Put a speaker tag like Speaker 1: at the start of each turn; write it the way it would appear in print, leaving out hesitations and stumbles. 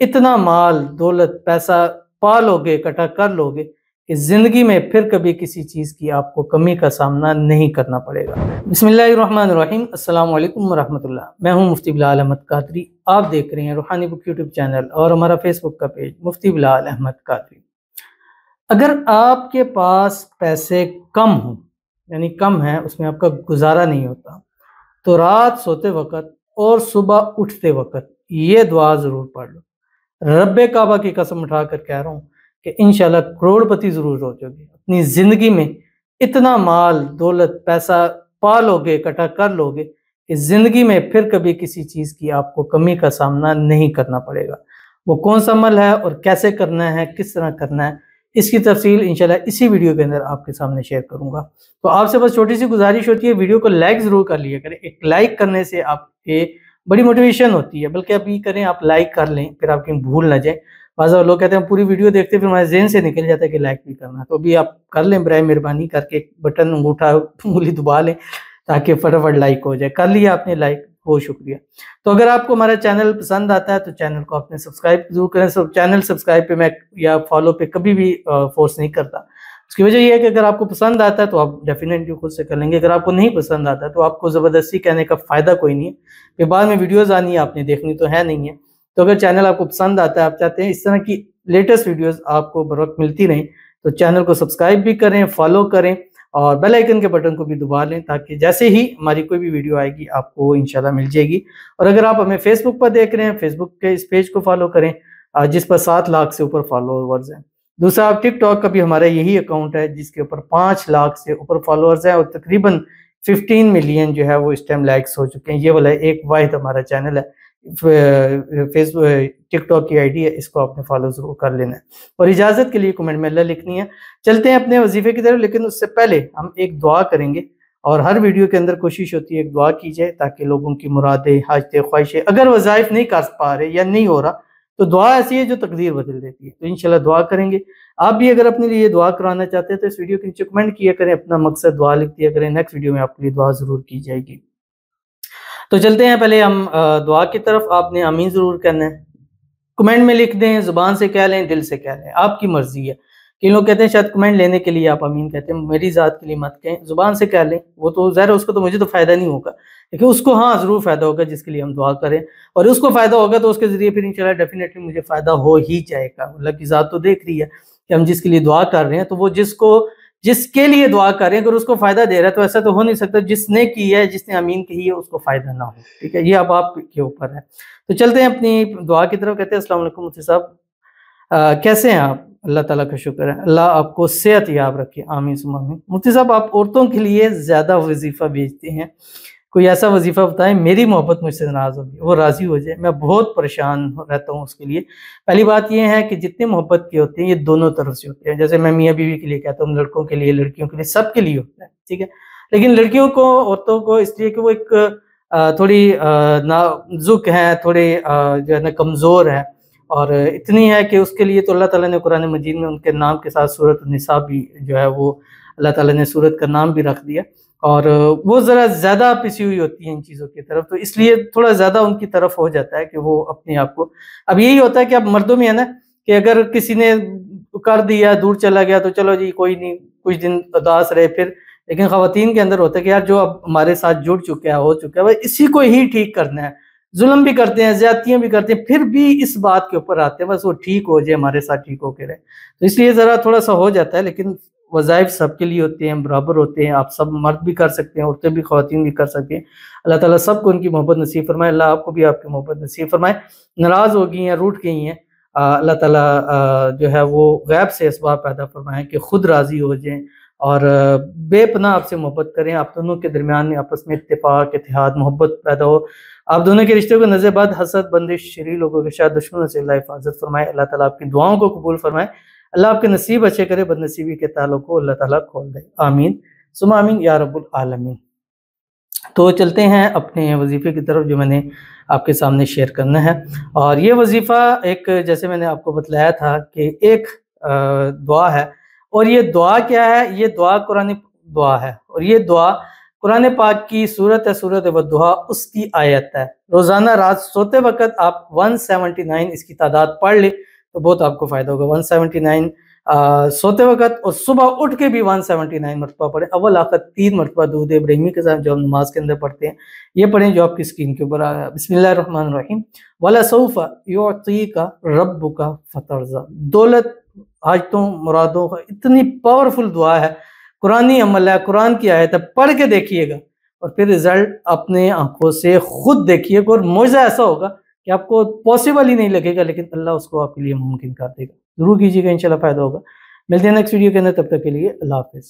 Speaker 1: اتنا مال دولت پیسہ پا لوگے، اکٹھا کر لوگے کہ زندگی میں پھر کبھی کسی چیز کی آپ کو کمی کا سامنا نہیں کرنا پڑے گا۔ بسم اللہ الرحمن الرحیم۔ السلام علیکم ورحمۃ اللہ۔ میں ہوں مفتی بلال احمد قادری۔ آپ دیکھ رہے ہیں روحانی بک یوٹیوب چینل اور ہمارا فیس بک کا پیج مفتی بلال احمد قادری۔ اگر آپ کے پاس پیسے کم ہوں، یعنی کم ہیں، اس میں آپ کا گزارا نہیں ہوتا، تو رات سوتے وقت اور صبح اٹھتے وقت یہ دعا ضرور پڑھ لو۔ رب کعبہ کی قسم اٹھا کر کہہ رہا ہوں کہ انشاءاللہ کروڑ پتی ضرور ہو جاؤ گے۔ اپنی زندگی میں اتنا مال دولت پیسہ پا لوگے، اکٹھا کر لوگے کہ زندگی میں پھر کبھی کسی چیز کی آپ کو کمی کا سامنا نہیں کرنا پڑے گا۔ وہ کون سا عمل ہے اور کیسے کرنا ہے، کس طرح کرنا ہے، اس کی تفصیل انشاءاللہ اسی ویڈیو کے اندر آپ کے سامنے شیئر کروں گا۔ تو آپ سے بس چھوٹی سی گزارش ہوتی ہے، ویڈیو کو لائک ضرور کر لیا کریں۔ ایک لائک کرنے سے آپ کے بڑی موٹیویشن ہوتی ہے، بلکہ ابھی کریں، آپ لائک کر لیں، پھر آپ کہیں بھول نہ جائیں۔ بعض لوگ کہتے ہیں پوری ویڈیو دیکھتے پھر ہمارے ذہن سے نکل جاتا ہے کہ لائک بھی کرنا ہے، تو ابھی آپ کر لیں برائے مہربانی کر کے، ایک بٹن انگوٹھا انگلی دبا لیں تاکہ فٹافٹ لائک ہو جائے۔ کر لیا آپ نے لائک، بہت شکریہ۔ تو اگر آپ کو ہمارا چینل پسند آتا ہے تو چینل کو آپ نے سبسکرائب ضرور کریں۔ چینل سبسکرائب پہ میں یا فالو پہ کبھی بھی فورس نہیں کرتا۔ اس کی وجہ یہ ہے کہ اگر آپ کو پسند آتا ہے تو آپ ڈیفینیٹلی خود سے کر لیں گے، اگر آپ کو نہیں پسند آتا ہے تو آپ کو زبردستی کہنے کا فائدہ کوئی نہیں ہے، کہ بعد میں ویڈیوز آنی ہے آپ نے دیکھنی تو ہے نہیں ہے۔ تو اگر چینل آپ کو پسند آتا ہے، آپ چاہتے ہیں اس طرح کی لیٹسٹ ویڈیوز آپ کو بر وقت ملتی رہیں، تو چینل کو سبسکرائب بھی کریں، فالو کریں اور بیل آئیکن کے بٹن کو بھی دبا لیں، تاکہ جیسے ہی ہماری کوئی بھی ویڈیو آئے گی آپ کو انشاءاللہ مل جائے گی۔ اور اگر آپ ہمیں فیس بک پر دیکھ رہے ہیں، فیس بک کے اس پیج کو فالو کریں جس پر 7 لاکھ سے اوپر فالوورز ہیں۔ دوسرا، آپ ٹک ٹاک کا بھی ہمارا یہی اکاؤنٹ ہے جس کے اوپر 5 لاکھ سے اوپر فالوورز ہیں اور تقریباً 15 ملین جو ہے وہ اس ٹائم لائکس ہو چکے ہیں۔ یہ والا ایک واحد ہمارا چینل ہے، فیس ٹک ٹاک کی آئی ڈی ہے، اس کو آپ نے فالو ضرور کر لینا ہے۔ اور اجازت کے لیے کمنٹ میں اللہ لکھنی ہے۔ چلتے ہیں اپنے وظیفے کی طرف، لیکن اس سے پہلے ہم ایک دعا کریں گے، اور ہر ویڈیو کے اندر کوشش ہوتی ہے ایک دعا کی جائے تاکہ لوگوں کی مرادیں، حاجتیں، خواہشیں، اگر وظائف نہیں کر پا رہے یا نہیں ہو رہا تو دعا ایسی ہے جو تقدیر بدل دیتی ہے۔ تو انشاءاللہ دعا کریں گے۔ آپ بھی اگر اپنے لیے دعا کرانا چاہتے ہیں تو اس ویڈیو کے نیچے کمنٹ کیا کریں، اپنا مقصد دعا لکھ دیا کریں، نیکسٹ ویڈیو میں آپ کے لیے دعا ضرور کی جائے گی۔ تو چلتے ہیں پہلے ہم دعا کی طرف۔ آپ نے آمین ضرور کہنا ہے، کمنٹ میں لکھ دیں، زبان سے کہہ لیں، دل سے کہہ لیں، آپ کی مرضی ہے۔ کئی لوگ کہتے ہیں شاید کمنٹ لینے کے لیے آپ آمین کہتے ہیں، میری ذات کے لیے مت کہیں، زبان سے کہہ لیں، وہ تو ظاہر ہے اس کو تو مجھے تو فائدہ نہیں ہوگا، لیکن اس کو ہاں ضرور فائدہ ہوگا جس کے لیے ہم دعا کریں، اور اس کو فائدہ ہوگا تو اس کے ذریعے پھر انشاءاللہ ڈیفینیٹلی مجھے فائدہ ہو ہی جائے گا۔ اللہ کی ذات تو دیکھ رہی ہے کہ ہم جس کے لیے دعا کر رہے ہیں، تو وہ جس کے لیے دعا کر رہے ہیں اگر اس کو فائدہ دے رہا ہے تو ایسا تو ہو نہیں سکتا جس نے کی ہے، جس نے آمین کہی ہے، اس کو فائدہ نہ ہو۔ ٹھیک ہے، یہ اب آپ کے اوپر ہے۔ تو چلتے ہیں اپنی دعا کی طرف۔ کہتے ہیں السلام علیکم مفتی صاحب، کیسے ہیں آپ؟ اللہ تعالیٰ کا شکر ہے، اللہ آپ کو صحت یاب رکھے، آمین ثم آمین۔ مفتی صاحب، آپ عورتوں کے لیے زیادہ وظیفہ بھیجتے ہیں، کوئی ایسا وظیفہ بتائیں میری محبت مجھ سے ناراض ہوگی، وہ راضی ہو جائے، میں بہت پریشان رہتا ہوں اس کے لیے۔ پہلی بات یہ ہے کہ جتنے محبت کے ہوتے ہیں یہ دونوں طرف سے ہوتے ہیں، جیسے میں میاں بیوی کے لیے کہتا ہوں، لڑکوں کے لیے، لڑکیوں کے لیے، سب کے لیے ہوتا ہے، ٹھیک ہے۔ لیکن لڑکیوں کو، عورتوں کو اس لیے کہ وہ ایک تھوڑی نازک ہیں، تھوڑے جو ہے نا کمزور ہیں، اور اتنی ہے کہ اس کے لیے تو اللہ تعالیٰ نے قرآن مجید میں ان کے نام کے ساتھ سورۃ النساء بھی جو ہے وہ اللہ تعالیٰ نے سورت کا نام بھی رکھ دیا، اور وہ ذرا زیادہ پسی ہوئی ہوتی ہیں ان چیزوں کی طرف، تو اس لیے تھوڑا زیادہ ان کی طرف ہو جاتا ہے کہ وہ اپنے آپ کو، اب یہی ہوتا ہے کہ اب مردوں میں ہے نا کہ اگر کسی نے کر دیا، دور چلا گیا تو چلو جی کوئی نہیں، کچھ دن اداس رہے پھر، لیکن خواتین کے اندر ہوتا ہے کہ یار جو اب ہمارے ساتھ جڑ چکا ہے، ہو چکا ہے، وہ اسی کو ہی ٹھیک کرنا ہے، ظلم بھی کرتے ہیں، زیادتیاں بھی کرتے ہیں، پھر بھی اس بات کے اوپر آتے ہیں بس وہ ٹھیک ہو جائے، ہمارے ساتھ ٹھیک ہو کے رہے، تو اس لیے ذرا تھوڑا سا ہو جاتا ہے، لیکن وظائف سب کے لیے ہوتے ہیں، برابر ہوتے ہیں، آپ سب مرد بھی کر سکتے ہیں، عورتیں بھی، خواتین بھی کر سکتے ہیں۔ اللہ تعالیٰ سب کو ان کی محبت نصیب فرمائے، اللہ آپ کو بھی آپ کی محبت نصیب فرمائے۔ ناراض ہو گئی ہیں، روٹھ گئی ہیں، اللہ تعالیٰ جو ہے وہ غیب سے اسباب پیدا فرمائیں کہ خود راضی ہو جائیں اور بے پناہ آپ سے محبت کریں، آپ دونوں کے درمیان میں آپس میں اتفاق، اتحاد، محبت پیدا ہو، آپ دونوں کے رشتے کو نظر بد، حسد، بندش، شریر لوگوں کے شاید دشمنوں سے اللہ حفاظت فرمائے، اللہ تعالیٰ آپ کی دعاؤں کو قبول فرمائے، اللہ آپ کے نصیب اچھے کرے، بد نصیبی کے تعلق کو اللہ تعالیٰ کھول دے، آمین ثم آمین یا رب العالمین۔ تو چلتے ہیں اپنے وظیفے کی طرف جو میں نے آپ کے سامنے شیئر کرنا ہے، اور یہ وظیفہ ایک، جیسے میں نے آپ کو بتلایا تھا کہ ایک دعا ہے، اور یہ دعا کیا ہے؟ یہ دعا قرآن دعا ہے، اور یہ دعا قرآن پاک کی صورت ہے سورۃ والضحیٰ، اس کی آیت ہے۔ روزانہ رات سوتے وقت آپ 179 اس کی تعداد پڑھ لیں تو بہت آپ کو فائدہ ہوگا۔ 179 سوتے وقت، اور صبح اٹھ کے بھی 179 مرتبہ پڑھیں۔ اول آخر 3 مرتبہ درود ابراہیمی کے ساتھ جو ہم نماز کے اندر پڑھتے ہیں یہ پڑھیں جو آپ کی اسکرین کے اوپر آیا۔ بسم اللہ الرحمن الرحیم۔ وَلَسَوْفَ يُعْطِيكَ رَبُّكَ فَتَرْضَىٰ۔ دولت، حاجتوں، مرادوں کا اتنی پاورفل دعا ہے، قرآنی عمل ہے، قرآن کی آیت ہے، پڑھ کے دیکھیے گا اور پھر رزلٹ اپنے آنکھوں سے خود دیکھیے گا، اور معجزہ ایسا ہوگا کہ آپ کو پاسبل ہی نہیں لگے گا، لیکن اللہ اس کو آپ کے لیے ممکن کر دے گا۔ ضرور کیجیے گا، انشاءاللہ فائدہ ہوگا۔ ملتے ہیں نیکسٹ ویڈیو کے اندر، تب تک کے لیے اللہ حافظ۔